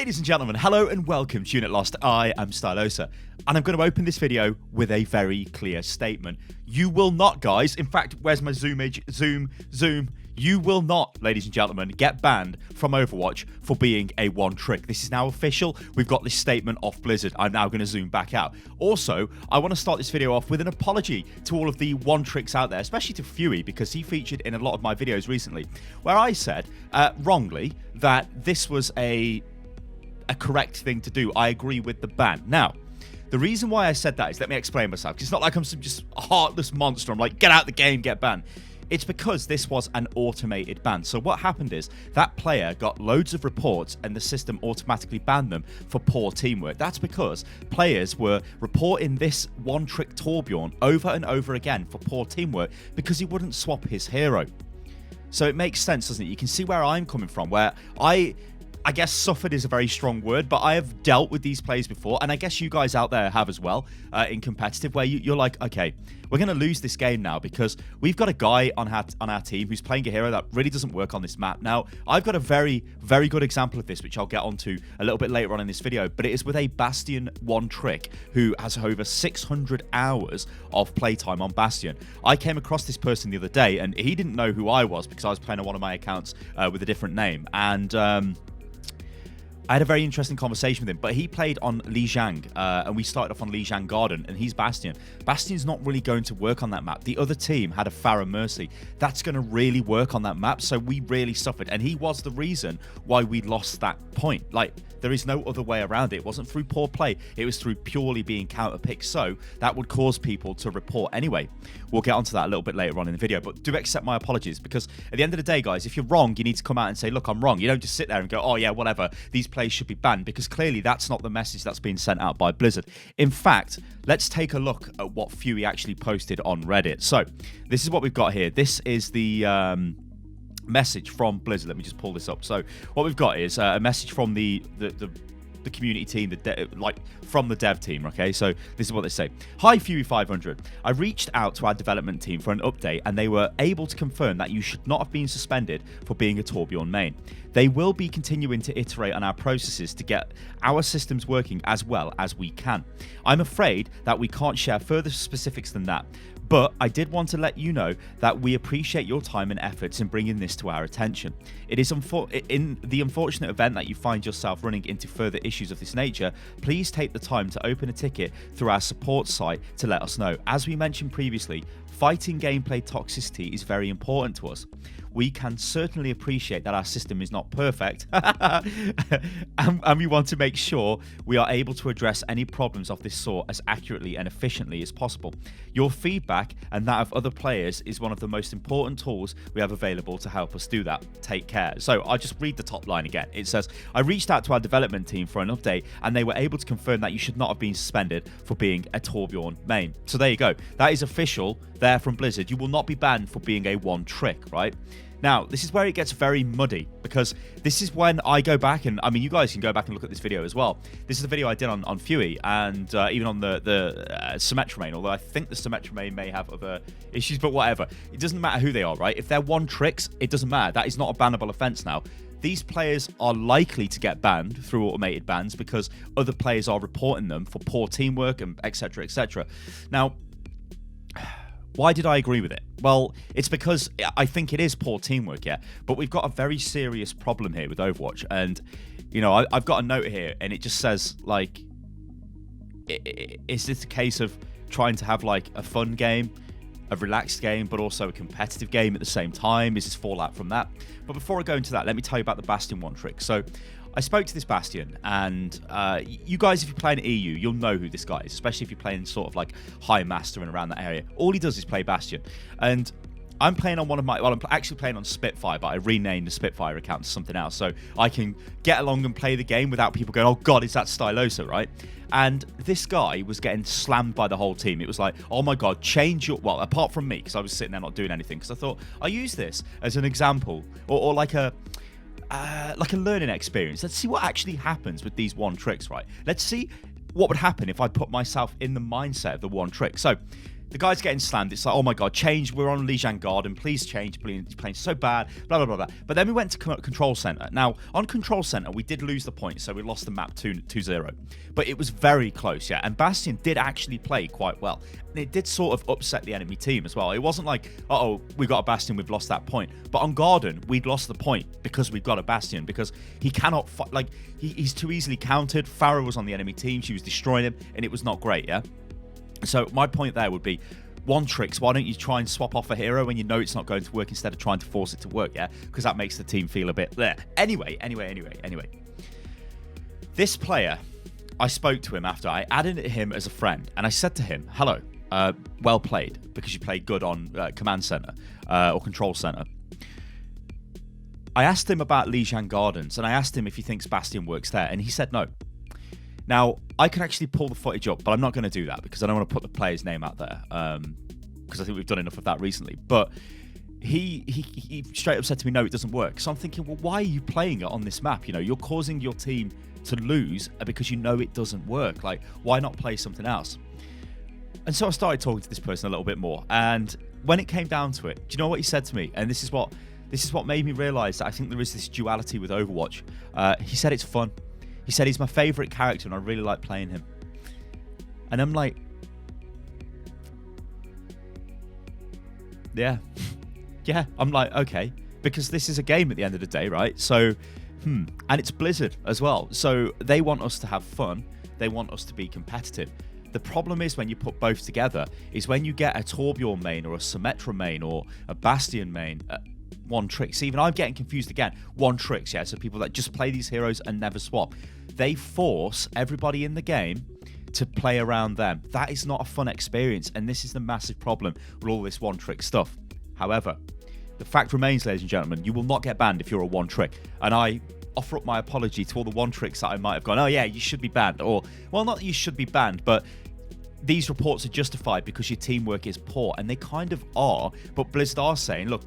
Ladies and gentlemen, hello and welcome to Unit Lost. I am Stylosa, and I'm going to open this video with a very clear statement. You will not, guys, in fact, where's my zoom image? Zoom. You will not, ladies and gentlemen, get banned from Overwatch for being a one trick. This is now official. We've got this statement off Blizzard. I'm now going to zoom back out. Also, I want to start this video off with an apology to all of the one tricks out there, especially to Fuey, because he featured in a lot of my videos recently, where I said, wrongly, that this was a correct thing to do. I agree with the ban. Now, the reason why I said that is, let me explain myself, because it's not like I'm some just heartless monster. I'm like, get out the game, get banned. It's because this was an automated ban. So what happened is that player got loads of reports and the system automatically banned them for poor teamwork. That's because players were reporting this one-trick Torbjorn over and over again for poor teamwork because he wouldn't swap his hero. So it makes sense, doesn't it? You can see where I'm coming from, where I guess suffered is a very strong word, but I have dealt with these players before, and I guess you guys out there have as well, in competitive, where you're like, okay, we're going to lose this game now because we've got a guy on our team who's playing a hero that really doesn't work on this map. Now, I've got a very, very good example of this, which I'll get onto a little bit later on in this video, but it is with a Bastion one trick who has over 600 hours of playtime on Bastion. I came across this person the other day, and he didn't know who I was because I was playing on one of my accounts with a different name, and I had a very interesting conversation with him, but he played on Lijiang, and we started off on Lijiang Garden, and he's Bastion. Bastion's not really going to work on that map. The other team had a Farah Mercy. That's going to really work on that map, so we really suffered, and he was the reason why we lost that point. Like, there is no other way around it. It wasn't through poor play. It was through purely being counter-picked, so that would cause people to report. Anyway, we'll get onto that a little bit later on in the video, but do accept my apologies, because at the end of the day, guys, if you're wrong, you need to come out and say, look, I'm wrong. You don't just sit there and go, oh, yeah, whatever. These players should be banned, because clearly that's not the message that's being sent out by Blizzard. In fact, let's take a look at what Fuey actually posted on Reddit. So this is what we've got here. This is the message from Blizzard. Let me just pull this up. So what we've got is a message from the community team, from the dev team, okay? So this is what they say. Hi, Fuey500. I reached out to our development team for an update, and they were able to confirm that you should not have been suspended for being a Torbjorn main. They will be continuing to iterate on our processes to get our systems working as well as we can. I'm afraid that we can't share further specifics than that, but I did want to let you know that we appreciate your time and efforts in bringing this to our attention. It is in the unfortunate event that you find yourself running into further issues of this nature, please take the time to open a ticket through our support site to let us know. As we mentioned previously, fighting gameplay toxicity is very important to us. We can certainly appreciate that our system is not perfect, and we want to make sure we are able to address any problems of this sort as accurately and efficiently as possible. Your feedback and that of other players is one of the most important tools we have available to help us do that. Take care. So I'll just read the top line again. It says, I reached out to our development team for an update, and they were able to confirm that you should not have been suspended for being a Torbjorn main. So there you go. That is official there from Blizzard. You will not be banned for being a one trick, right? Now, this is where it gets very muddy, because this is when I go back, and I mean, you guys can go back and look at this video as well. This is a video I did on Fuey, and even on the Symmetra main, although I think the Symmetra main may have other issues, but whatever. It doesn't matter who they are, right? If they're one tricks, it doesn't matter. That is not a bannable offense now. These players are likely to get banned through automated bans because other players are reporting them for poor teamwork and etc. etc. Now, why did I agree with it? Well, it's because I think it is poor teamwork, yeah. But we've got a very serious problem here with Overwatch. And, you know, I've got a note here, and it just says, like, is this a case of trying to have, like, a fun game, a relaxed game, but also a competitive game at the same time? Is this fallout from that? But before I go into that, let me tell you about the Bastion one trick. So I spoke to this Bastion, and you guys, if you play in EU, you'll know who this guy is, especially if you're playing sort of like High Master and around that area. All he does is play Bastion. And I'm playing on I'm actually playing on Spitfire, but I renamed the Spitfire account to something else, so I can get along and play the game without people going, oh god, is that Stylosa, right? And this guy was getting slammed by the whole team. It was like, oh my god, change your... Well, apart from me, because I was sitting there not doing anything, because I thought, I use this as an example, or like a learning experience. Let's see what actually happens with these one tricks, right? Let's see what would happen if I put myself in the mindset of the one trick. So The guy's getting slammed. It's like, oh my god, change. We're on Lijiang Garden. Please change. He's playing so bad. Blah, blah, blah, blah. But then we went to Control Center. Now, on Control Center, we did lose the point, so we lost the map 2-0. But it was very close, yeah. And Bastion did actually play quite well. And it did sort of upset the enemy team as well. It wasn't like, uh-oh, we got a Bastion, we've lost that point. But on Garden, we'd lost the point because we've got a Bastion. Because he cannot fight. Like, he's too easily countered. Farah was on the enemy team. She was destroying him. And it was not great, yeah. So my point there would be, one Strix, why don't you try and swap off a hero when you know it's not going to work instead of trying to force it to work, yeah? Because that makes the team feel a bit bleh. Anyway. This player, I spoke to him after. I added him as a friend, and I said to him, hello, well played, because you played good on Command Center or Control Center. I asked him about Lijiang Gardens, and I asked him if he thinks Bastion works there, and he said no. Now, I can actually pull the footage up, but I'm not going to do that because I don't want to put the player's name out there because I think we've done enough of that recently. But he straight up said to me, no, it doesn't work. So I'm thinking, well, why are you playing it on this map? You know, you're causing your team to lose because you know it doesn't work. Like, why not play something else? And so I started talking to this person a little bit more. And when it came down to it, do you know what he said to me? And this is what made me realize that I think there is this duality with Overwatch. He said it's fun. He said he's my favorite character and I really like playing him. And I'm like, yeah. Yeah, I'm like, okay. Because this is a game at the end of the day, right? So, and it's Blizzard as well. So they want us to have fun. They want us to be competitive. The problem is when you put both together is when you get a Torbjorn main or a Symmetra main or a Bastion main, one Tricks. Even I'm getting confused again. One Tricks, yeah. So people that just play these heroes and never swap. They force everybody in the game to play around them. That is not a fun experience, and this is the massive problem with all this one trick stuff. However, the fact remains, ladies and gentlemen, you will not get banned if you're a one trick. And I offer up my apology to all the one tricks that I might have gone, oh yeah, you should be banned. Or, well, not that you should be banned, but these reports are justified because your teamwork is poor, and they kind of are. But Blizzard are saying, look,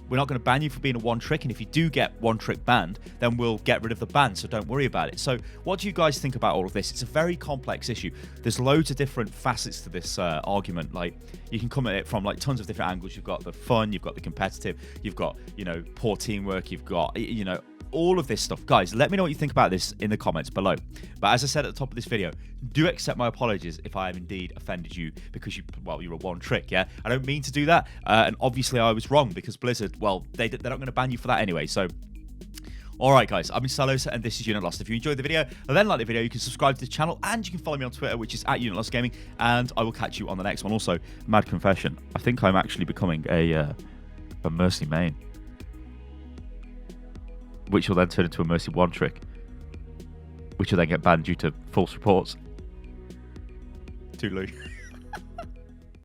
we're not going to ban you for being a one trick, and if you do get one trick banned, then we'll get rid of the ban, so don't worry about it. So what do you guys think about all of this? It's a very complex issue. There's loads of different facets to this argument. Like, you can come at it from like tons of different angles. You've got the fun, you've got the competitive, you've got, you know, poor teamwork, you've got, you know, all of this stuff. Guys, let me know what you think about this in the comments below. But as I said at the top of this video, do accept my apologies if I have indeed offended you because you're a one trick, yeah? I don't mean to do that. And obviously I was wrong because Blizzard, well, they're not going to ban you for that anyway. So, all right, guys, I've been Stylosa, and this is Unit Lost. If you enjoyed the video, then like the video, you can subscribe to the channel, and you can follow me on Twitter, which is @UnitLostGaming, and I will catch you on the next one. Also, mad confession, I think I'm actually becoming a Mercy main, which will then turn into a Mercy one trick, which will then get banned due to false reports. Toodaloo.